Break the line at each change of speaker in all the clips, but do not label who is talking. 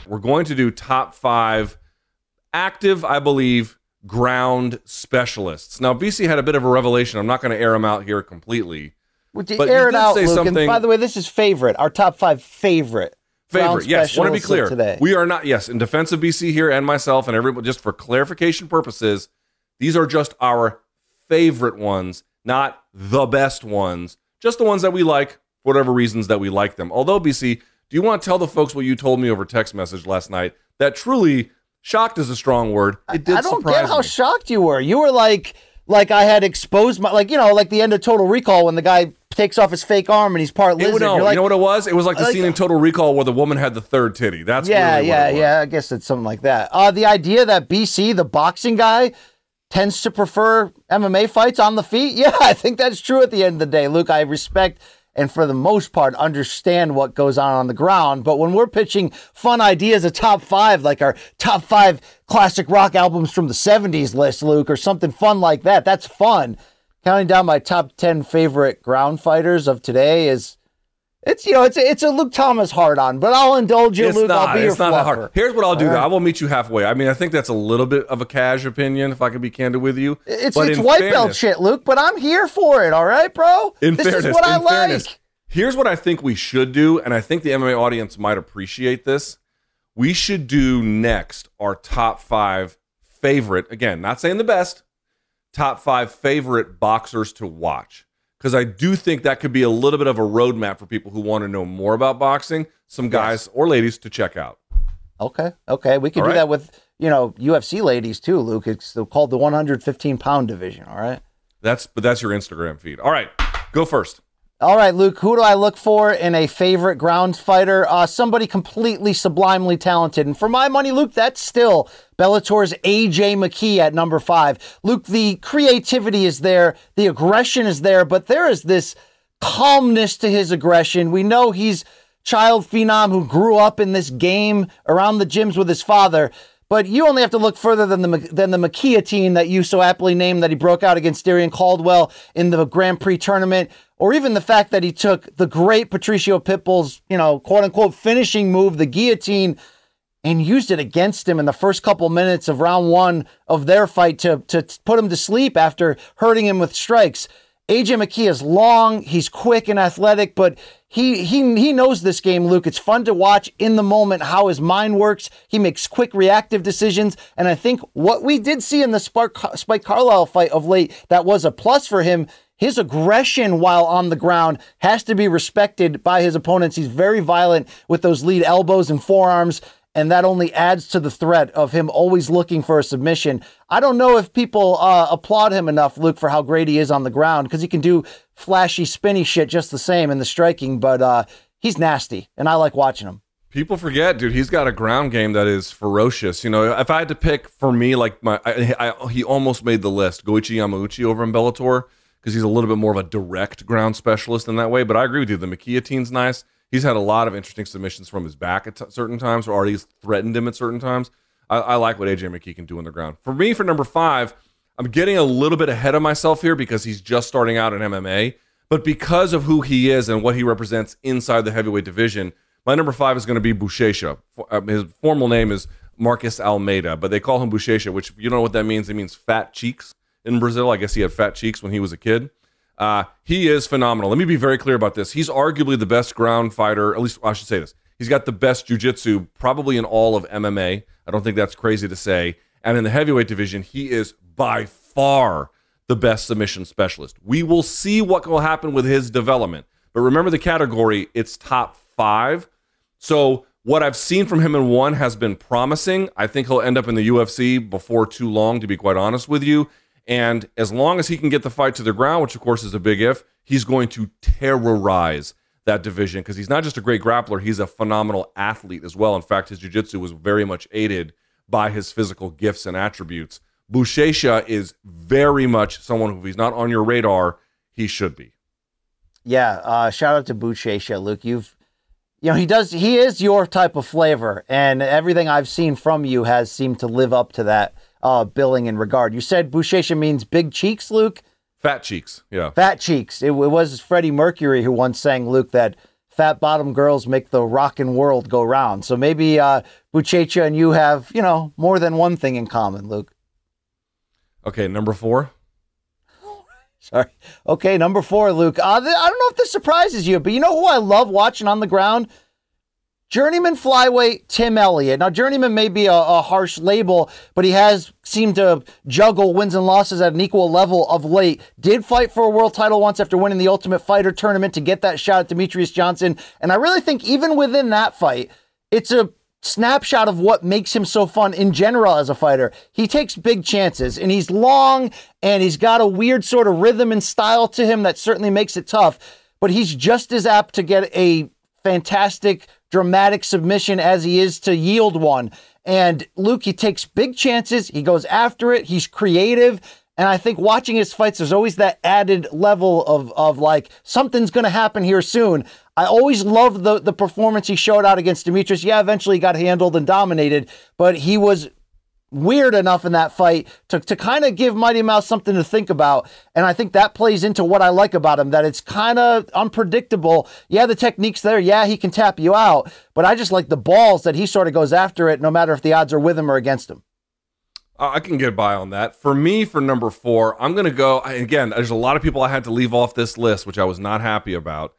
We're going to do top 5 active, I believe, ground specialists. Now, BC had a bit of a revelation. I'm not going to air him out here completely.
But air it out, Luke.
Something...
And by the way, this is favorite. Our top 5 favorite.
Yes. Want to be clear. Today. We are not, yes, in defense of BC here and myself and everyone, just for clarification purposes, these are just our favorite ones, not the best ones, just the ones that we like, for whatever reasons that we like them. Although, BC, do you want to tell the folks what you told me over text message last night? That truly, shocked is a strong word. It did surprise me. I don't get
how shocked you were. You were like I had exposed my, like the end of Total Recall when the guy takes off his fake arm and he's part lizard.
You know what it was? It was like the scene in Total Recall where the woman had the third titty. That's really what it was.
I guess it's something like that. The idea that BC, the boxing guy, tends to prefer MMA fights on the feet. Yeah, I think that's true at the end of the day, Luke. I respect and for the most part understand what goes on the ground. But when we're pitching fun ideas, a top 5, like our top 5 classic rock albums from the 70s list, Luke, or something fun like that, that's fun. Counting down my top 10 favorite ground fighters of today is, it's a Luke Thomas hard on, but I'll indulge you, Luke. I'll be your fluffer. Hard.
Here's what I'll do. I will meet you halfway. I mean, I think that's a little bit of a cash opinion, if I can be candid with you.
It's white belt shit, Luke, but I'm here for it, all right, bro? This is what I like.
Here's what I think we should do, and I think the MMA audience might appreciate this. We should do next our top 5 favorite, again, not saying the best, top 5 favorite boxers to watch. Because I do think that could be a little bit of a roadmap for people who want to know more about boxing, some guys or ladies to check out.
Okay. We can do that with, UFC ladies too, Luke. It's called the 115-pound division, all right?
That's your Instagram feed. All right, go first.
All right, Luke, who do I look for in a favorite ground fighter? Somebody completely sublimely talented. And for my money, Luke, that's still Bellator's AJ McKee at number 5. Luke, the creativity is there. The aggression is there. But there is this calmness to his aggression. We know he's child phenom who grew up in this game around the gyms with his father. But you only have to look further than the McKeatine that you so aptly named that he broke out against Darian Caldwell in the Grand Prix tournament, or even the fact that he took the great Patricio Pitbull's, quote-unquote finishing move, the guillotine, and used it against him in the first couple minutes of round 1 of their fight to put him to sleep after hurting him with strikes. AJ McKee is long, he's quick and athletic, but he knows this game, Luke. It's fun to watch in the moment how his mind works. He makes quick reactive decisions, and I think what we did see in the Spike Carlisle fight of late, that was a plus for him. His aggression while on the ground has to be respected by his opponents. He's very violent with those lead elbows and forearms, and that only adds to the threat of him always looking for a submission. I don't know if people applaud him enough, Luke, for how great he is on the ground, because he can do flashy, spinny shit just the same in the striking, but he's nasty, and I like watching him.
People forget, dude, he's got a ground game that is ferocious. If I had to pick for me, like he almost made the list, Goichi Yamauchi over in Bellator, because he's a little bit more of a direct ground specialist in that way. But I agree with you. The McKeatine's nice. He's had a lot of interesting submissions from his back at certain times, or already threatened him at certain times. I like what AJ McKee can do on the ground. For me, for number 5, I'm getting a little bit ahead of myself here because he's just starting out in MMA. But because of who he is and what he represents inside the heavyweight division, my number 5 is going to be Buchecha. His formal name is Marcus Almeida, but they call him Buchecha, which if you don't know what that means, it means fat cheeks in Brazil. I guess he had fat cheeks when he was a kid. He is phenomenal. Let me be very clear about this. He's arguably the best ground fighter, at least I should say this. He's got the best jiu-jitsu probably in all of MMA. I don't think that's crazy to say. And in the heavyweight division, he is by far the best submission specialist. We will see what will happen with his development. But remember the category, it's top 5. So what I've seen from him in 1 has been promising. I think he'll end up in the UFC before too long, to be quite honest with you. And as long as he can get the fight to the ground, which of course is a big if, he's going to terrorize that division because he's not just a great grappler, he's a phenomenal athlete as well. In fact, his jiu-jitsu was very much aided by his physical gifts and attributes. Buchecha is very much someone who, if he's not on your radar, he should be.
Yeah, shout out to Buchecha, Luke. He is your type of flavor, and everything I've seen from you has seemed to live up to that billing and regard. You said Buchecha means big cheeks, Luke?
Fat cheeks, yeah.
Fat cheeks. It was Freddie Mercury who once sang, Luke, that fat bottom girls make the rockin' world go round. So maybe Buchecha and you have, more than one thing in common, Luke.
Okay, number 4.
Sorry. Okay, number 4, Luke. I don't know if this surprises you, but you know who I love watching on the ground? Journeyman flyweight Tim Elliott. Now, journeyman may be a harsh label, but he has seemed to juggle wins and losses at an equal level of late. Did fight for a world title once after winning the Ultimate Fighter tournament to get that shot at Demetrius Johnson. And I really think even within that fight, it's a snapshot of what makes him so fun in general as a fighter. He takes big chances, and he's long, and he's got a weird sort of rhythm and style to him that certainly makes it tough. But he's just as apt to get a fantastic dramatic submission as he is to yield one. And Luke, he takes big chances. He goes after it. He's creative. And I think watching his fights, there's always that added level of like, something's going to happen here soon. I always loved the performance he showed out against Demetrius. Yeah, eventually he got handled and dominated, but he was weird enough in that fight to kind of give Mighty Mouse something to think about. And I think that plays into what I like about him, that it's kind of unpredictable. Yeah, the technique's there. Yeah, he can tap you out. But I just like the balls that he sort of goes after it, no matter if the odds are with him or against him.
I can get by on that. For me, for number 4, I'm going to go, again, there's a lot of people I had to leave off this list, which I was not happy about.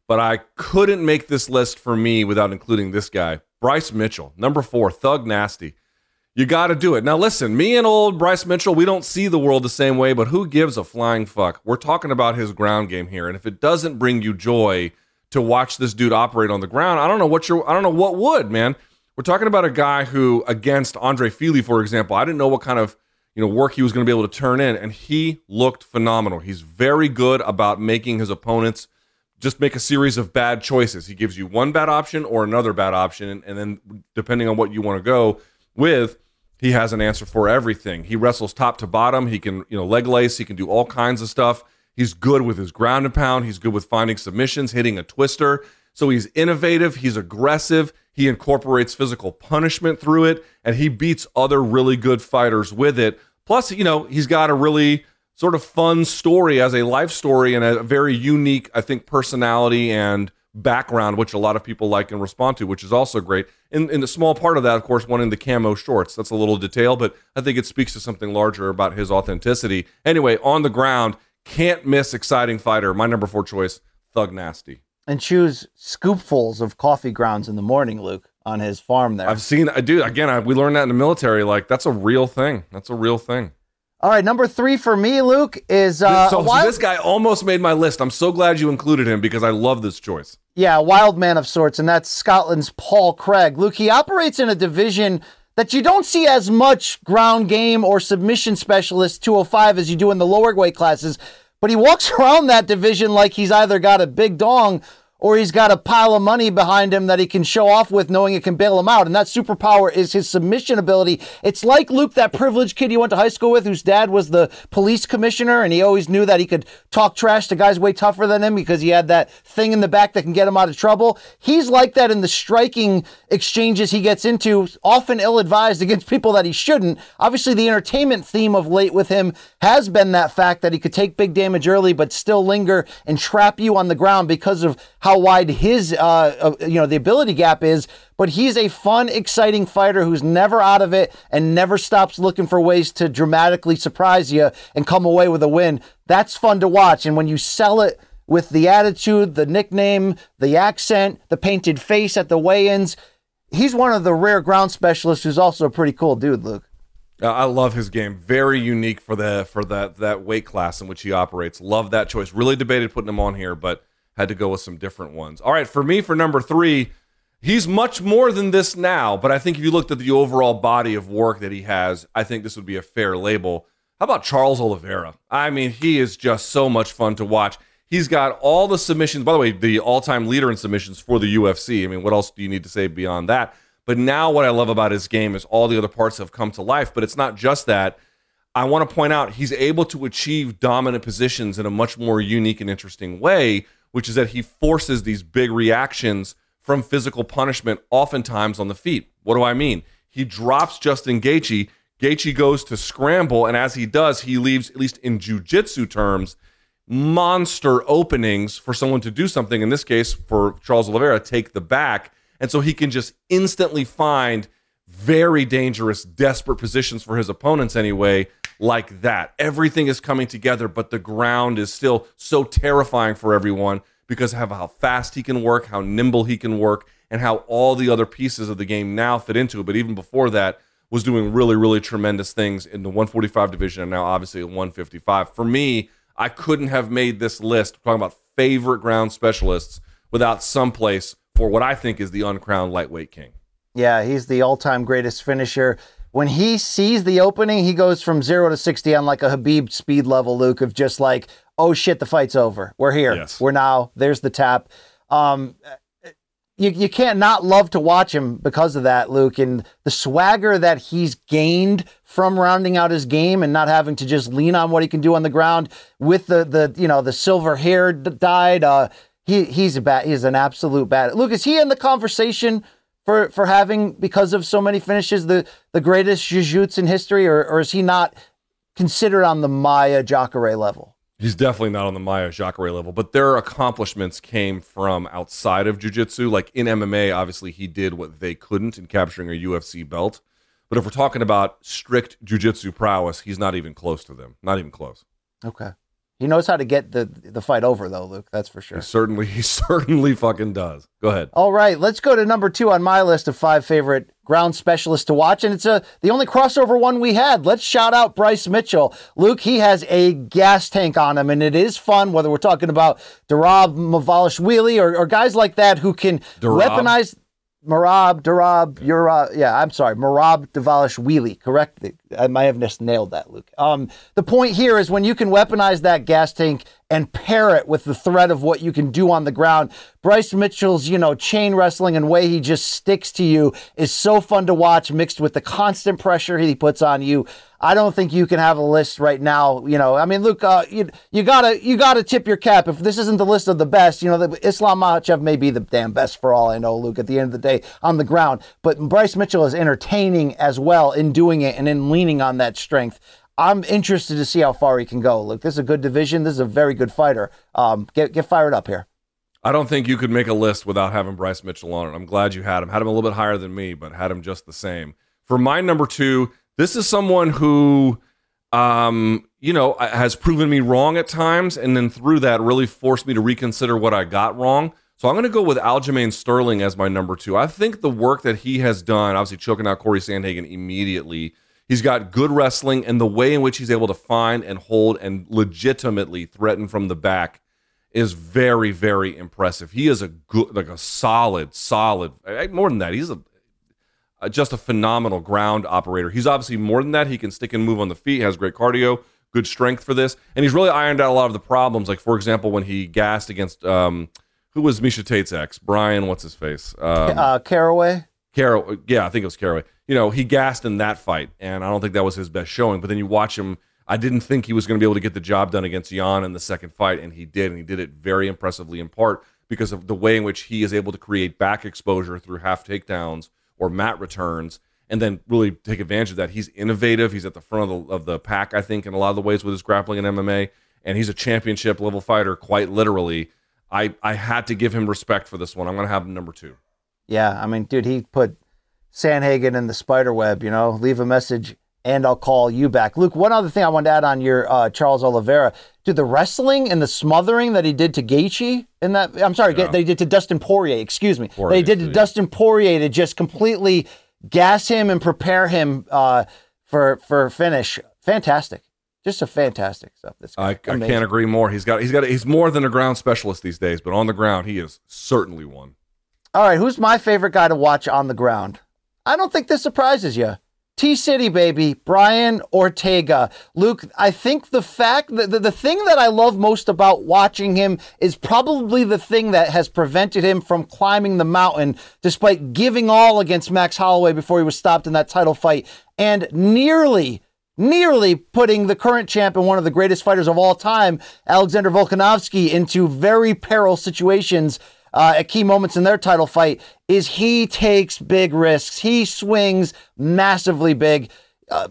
But I couldn't make this list for me without including this guy, Bryce Mitchell. Number 4, Thug Nasty. You got to do it. Now, listen, me and old Bryce Mitchell, we don't see the world the same way, but who gives a flying fuck? We're talking about his ground game here, and if it doesn't bring you joy to watch this dude operate on the ground, I don't know what would, man. We're talking about a guy who, against Andre Fili, for example, I didn't know what kind of work he was going to be able to turn in, and he looked phenomenal. He's very good about making his opponents just make a series of bad choices. He gives you one bad option or another bad option, and then depending on what you want to go with, he has an answer for everything. He wrestles top to bottom. He can, leg lace. He can do all kinds of stuff. He's good with his ground and pound. He's good with finding submissions, hitting a twister. So he's innovative. He's aggressive. He incorporates physical punishment through it, and he beats other really good fighters with it. Plus, he's got a really sort of fun story as a life story and a very unique, I think, personality and background, which a lot of people like and respond to, which is also great. In the small part of that, of course, wanting the camo shorts. That's a little detail, but I think it speaks to something larger about his authenticity. Anyway, on the ground, can't miss exciting fighter. My number 4 choice, Thug Nasty.
And chews scoopfuls of coffee grounds in the morning, Luke, on his farm there.
I've seen, dude, again, we learned that in the military. Like, that's a real thing. That's a real thing.
All right, number 3 for me, Luke, is...
So this guy almost made my list. I'm so glad you included him because I love this choice.
Yeah, a wild man of sorts, and that's Scotland's Paul Craig. Luke, he operates in a division that you don't see as much ground game or submission specialist 205 as you do in the lower weight classes, but he walks around that division like he's either got a big dong or he's got a pile of money behind him that he can show off with, knowing it can bail him out. And that superpower is his submission ability. It's like, Luke, that privileged kid you went to high school with whose dad was the police commissioner, and he always knew that he could talk trash to guys way tougher than him because he had that thing in the back that can get him out of trouble. He's like that in the striking exchanges he gets into, often ill-advised against people that he shouldn't. Obviously, the entertainment theme of late with him has been that fact that he could take big damage early but still linger and trap you on the ground because of how wide his, the ability gap is. But he's a fun, exciting fighter who's never out of it and never stops looking for ways to dramatically surprise you and come away with a win. That's fun to watch. And when you sell it with the attitude, the nickname, the accent, the painted face at the weigh-ins, he's one of the rare ground specialists who's also a pretty cool dude, Luke.
I love his game. Very unique for that weight class in which he operates. Love that choice. Really debated putting him on here, but had to go with some different ones. All right, for me, for number 3, he's much more than this now, but I think if you looked at the overall body of work that he has, I think this would be a fair label. How about Charles Oliveira? I mean, he is just so much fun to watch. He's got all the submissions. By the way, the all-time leader in submissions for the UFC. I mean, what else do you need to say beyond that? But now what I love about his game is all the other parts have come to life, but it's not just that. I want to point out he's able to achieve dominant positions in a much more unique and interesting way, which is that he forces these big reactions from physical punishment, oftentimes on the feet. What do I mean? He drops Justin Gaethje. Gaethje goes to scramble, and as he does, he leaves, at least in jiu-jitsu terms, monster openings for someone to do something. In this case, for Charles Oliveira, take the back. And so he can just instantly find very dangerous, desperate positions for his opponents anyway, like that. Everything is coming together, but the ground is still so terrifying for everyone because of how fast he can work, how nimble he can work, and how all the other pieces of the game now fit into it. But even before that, was doing really, really tremendous things in the 145 division and now obviously at 155. For me, I couldn't have made this list, talking about favorite ground specialists, without someplace for what I think is the uncrowned lightweight king.
Yeah, he's the all-time greatest finisher. When he sees the opening, he goes from 0 to 60 on like a Habib speed level, Luke, of just like, oh shit, the fight's over. We're here.
Yes.
We're now. There's the tap. You can't not love to watch him because of that, Luke, and the swagger that he's gained from rounding out his game and not having to just lean on what he can do on the ground with the silver hair dyed. He's an absolute bad. Luke, is he in the conversation for having, because of so many finishes, the greatest jiu-jitsu in history, or is he not considered on the Maia Jacare level?
He's definitely not on the Maia Jacare level, but their accomplishments came from outside of jiu-jitsu. Like in MMA, obviously he did what they couldn't in capturing a UFC belt. But if we're talking about strict jiu-jitsu prowess, he's not even close to them. Not even close.
Okay. He knows how to get the fight over, though, Luke. That's for sure.
He certainly fucking does. Go ahead.
All right, let's go to number 2 on my list of 5 favorite ground specialists to watch, and it's the only crossover one we had. Let's shout out Bryce Mitchell. Luke, he has a gas tank on him, and it is fun, whether we're talking about Darab Mavalishvili or guys like that who can weaponize... Merab Davalishvili, correct? I might have just nailed that, Luke. The point here is when you can weaponize that gas tank and pair it with the threat of what you can do on the ground. Bryce Mitchell's, chain wrestling and way he just sticks to you is so fun to watch, mixed with the constant pressure he puts on you. I don't think you can have a list right now. Luke, you gotta tip your cap. If this isn't the list of the best, Islam Makhachev may be the damn best for all I know, Luke, at the end of the day on the ground. But Bryce Mitchell is entertaining as well in doing it and in leaning on that strength. I'm interested to see how far he can go, Luke. This is a good division. This is a very good fighter. Get fired up here.
I don't think you could make a list without having Bryce Mitchell on it. I'm glad you had him. Had him a little bit higher than me, but had him just the same. For my number 2, this is someone who, has proven me wrong at times, and then through that really forced me to reconsider what I got wrong. So I'm going to go with Aljamain Sterling as my number 2. I think the work that he has done, obviously choking out Corey Sandhagen immediately, he's got good wrestling, and the way in which he's able to find and hold and legitimately threaten from the back is very, very impressive. He is a solid, more than that. He's just a phenomenal ground operator. He's obviously more than that. He can stick and move on the feet, has great cardio, good strength for this, and he's really ironed out a lot of the problems. Like, for example, when he gassed against, who was Misha Tate's ex? Brian, what's his face?
Caraway?
Yeah, I think it was Caraway. He gassed in that fight, and I don't think that was his best showing. But then you watch him, I didn't think he was going to be able to get the job done against Jan in the second fight, and he did it very impressively, in part because of the way in which he is able to create back exposure through half takedowns or mat returns, and then really take advantage of that. He's innovative. He's at the front of the pack, I think, in a lot of the ways with his grappling and MMA, and he's a championship-level fighter, quite literally. I had to give him respect for this one. I'm going to have him number 2.
Yeah, dude, he put Sandhagen in the spider web, leave a message and I'll call you back. Luke, one other thing I wanted to add on your Charles Oliveira. Dude, the wrestling and the smothering that he did to Gaethje in that, that he did to Dustin Poirier, that he did to Dustin Poirier to just completely gas him and prepare him for finish. Fantastic. Just a fantastic stuff.
I can't agree more. He's more than a ground specialist these days, but on the ground, he is certainly one.
All right, who's my favorite guy to watch on the ground? I don't think this surprises you. T-City, baby, Brian Ortega. Luke, I think the fact that the thing that I love most about watching him is probably the thing that has prevented him from climbing the mountain, despite giving all against Max Holloway before he was stopped in that title fight, and nearly putting the current champ and one of the greatest fighters of all time, Alexander Volkanovski, into very perilous situations at key moments in their title fight, is he takes big risks. He swings massively big.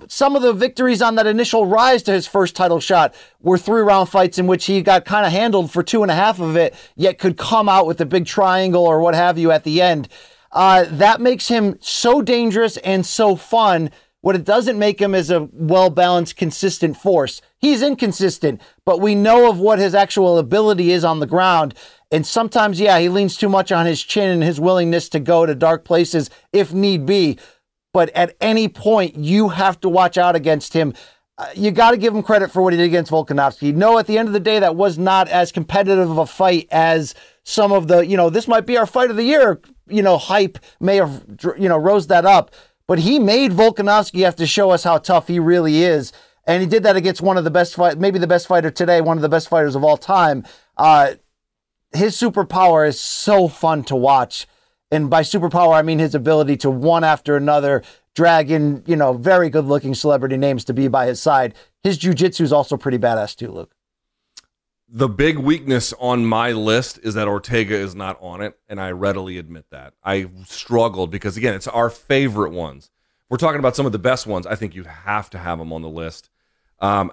some of the victories on that initial rise to his first title shot were 3-round fights in which he got kind of handled for 2.5 of it, yet could come out with a big triangle or what have you at the end. That makes him so dangerous and so fun. What it doesn't make him is a well-balanced, consistent force. He's inconsistent, but we know of what his actual ability is on the ground. And sometimes, yeah, he leans too much on his chin and his willingness to go to dark places if need be. But at any point, you have to watch out against him. You got to give him credit for what he did against Volkanovski. No, at the end of the day, that was not as competitive of a fight as some of the, this might be our fight of the year, hype may have, rose that up. But he made Volkanovski have to show us how tough he really is. And he did that against one of the best maybe the best fighter today, one of the best fighters of all time. His superpower is so fun to watch. And by superpower, I mean his ability to one after another drag in, very good looking celebrity names to be by his side. His jiu-jitsu is also pretty badass too, Luke.
The big weakness on my list is that Ortega is not on it, and I readily admit that. I struggled because, again, it's our favorite ones. We're talking about some of the best ones. I think you'd have to have them on the list. And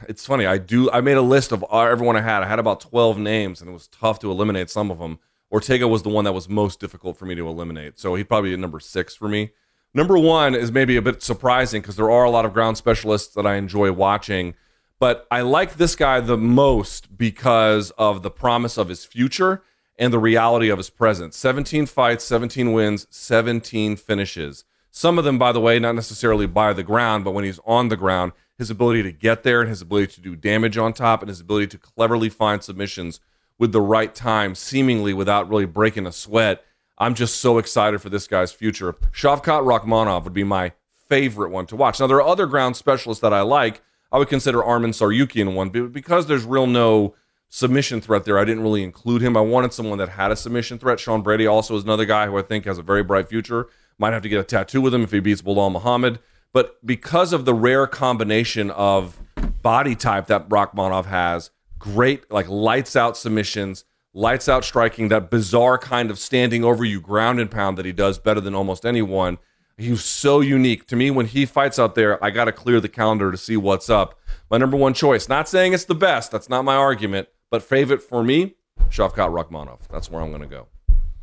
it's funny, I made a list of everyone I had. I had about 12 names, and it was tough to eliminate some of them. Ortega was the one that was most difficult for me to eliminate, so he'd probably be number 6 for me. Number 1 is maybe a bit surprising because there are a lot of ground specialists that I enjoy watching, but I like this guy the most because of the promise of his future and the reality of his present. 17 fights, 17 wins, 17 finishes. Some of them, by the way, not necessarily by the ground, but when he's on the ground, his ability to get there and his ability to do damage on top and his ability to cleverly find submissions with the right time, seemingly without really breaking a sweat. I'm just so excited for this guy's future. Shavkat Rakhmonov would be my favorite one to watch. Now, there are other ground specialists that I like. I would consider Arman Saryukian one, but because there's no submission threat there, I didn't really include him. I wanted someone that had a submission threat. Sean Brady also is another guy who I think has a very bright future. Might have to get a tattoo with him if he beats Bilal Muhammad. But because of the rare combination of body type that Rakhmonov has, great, lights out submissions, lights out striking, that bizarre kind of standing over you ground and pound that he does better than almost anyone. He's so unique. To me, when he fights out there, I got to clear the calendar to see what's up. My number 1 choice, not saying it's the best, that's not my argument, but favorite for me, Shavkat Rakhmonov. That's where I'm going to go.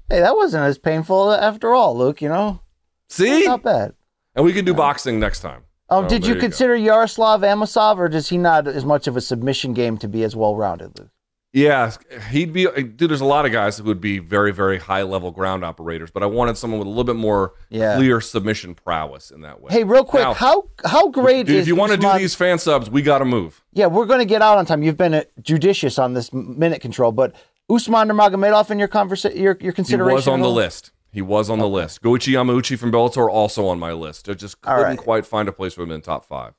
Hey, that wasn't as painful after all, Luke,
See?
That's not bad.
And we can do boxing next time.
Did you consider Yaroslav Amosov, or does he not as much of a submission game to be as well-rounded, Luke?
Yeah, he'd be, dude, there's a lot of guys who would be very, very high-level ground operators, but I wanted someone with a little bit more clear submission prowess in that way.
Hey, real quick, now, how great
dude,
is
if you want to do these fan subs, we got to move.
Yeah, we're going to get out on time. You've been judicious on this minute control, but Usman Nurmagomedov in your consideration?
He was on the list. He was on the list. Goichi Yamauchi from Bellator also on my list. I just couldn't quite find a place for him in the top 5.